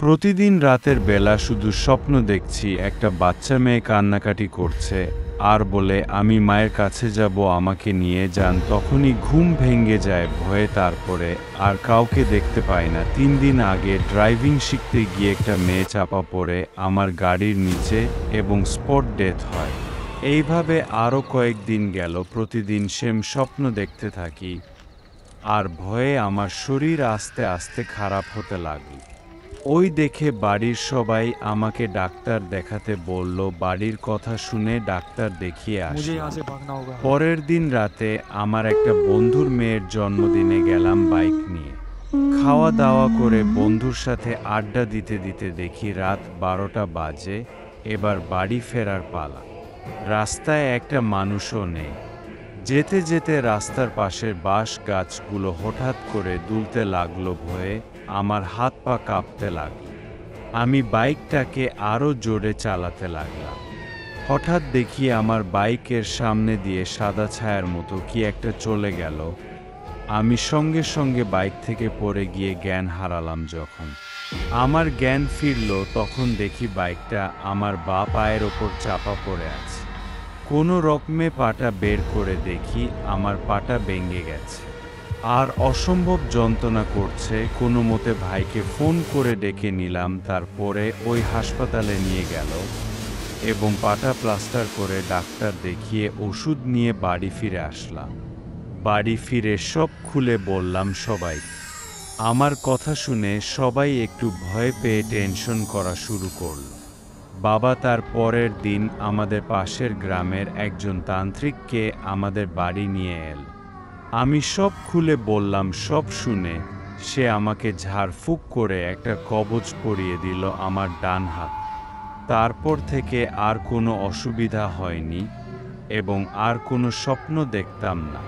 প্রতিদিন রাতের বেলা শুধু স্বপ্ন দেখছি একটা বাচ্চা মেয়ে কান্নাকাটি করছে আর বলে আমি মায়ের কাছে যাব, আমাকে নিয়ে যান। তখনই ঘুম ভেঙে যায় ভয়ে, তারপরে আর কাউকে দেখতে পাই না। 3 দিন আগে ড্রাইভিং শিখতে গিয়ে একটা মেয়ে চাপা পড়ে আমার গাড়ির নিচে এবং স্পট ডেথ হয়। এইভাবে আরও কয়েকদিন গেল, প্রতিদিন সেম স্বপ্ন দেখতে থাকি আর ভয়ে আমার শরীর আস্তে আস্তে খারাপ হতে লাগল। ওই দেখে বাড়ির সবাই আমাকে ডাক্তার দেখাতে বলল। বাড়ির কথা শুনে ডাক্তার দেখিয়ে আসলাম। পরের দিন রাতে আমার একটা বন্ধুর মেয়ের জন্মদিনে গেলাম বাইক নিয়ে। খাওয়া দাওয়া করে বন্ধুর সাথে আড্ডা দিতে দিতে দেখি রাত 12টা বাজে। এবার বাড়ি ফেরার পালা। রাস্তায় একটা মানুষও নেই। যেতে যেতে রাস্তার পাশের বাঁশ গাছগুলো হঠাৎ করে দুলতে লাগলো। ভয়ে আমার হাত পা কাঁপতে লাগলো। আমি বাইকটাকে আরও জোরে চালাতে লাগলাম। হঠাৎ দেখি আমার বাইকের সামনে দিয়ে সাদা ছায়ার মতো কি একটা চলে গেল। আমি সঙ্গে সঙ্গে বাইক থেকে পড়ে গিয়ে জ্ঞান হারালাম। যখন আমার জ্ঞান ফিরল তখন দেখি বাইকটা আমার বাঁ পায়ের ওপর চাপা পড়ে আছে। কোনো রকমে পাটা বের করে দেখি আমার পাটা ভেঙে গেছে আর অসম্ভব যন্ত্রণা করছে। কোনো মতে ভাইকে ফোন করে ডেকে নিলাম, তারপরে ওই হাসপাতালে নিয়ে গেল এবং পাটা প্লাস্টার করে ডাক্তার দেখিয়ে ওষুধ নিয়ে বাড়ি ফিরে আসলাম। বাড়ি ফিরে সব খুলে বললাম সবাই। আমার কথা শুনে সবাই একটু ভয় পেয়ে টেনশন করা শুরু করল। বাবা তার পরের দিন আমাদের পাশের গ্রামের একজন তান্ত্রিককে আমাদের বাড়ি নিয়ে এল। আমি সব খুলে বললাম। সব শুনে সে আমাকে ঝাড়ফুঁক করে একটা কবচ পরিয়ে দিল আমার ডান হাত। তারপর থেকে আর কোনো অসুবিধা হয়নি এবং আর কোনো স্বপ্ন দেখতাম না।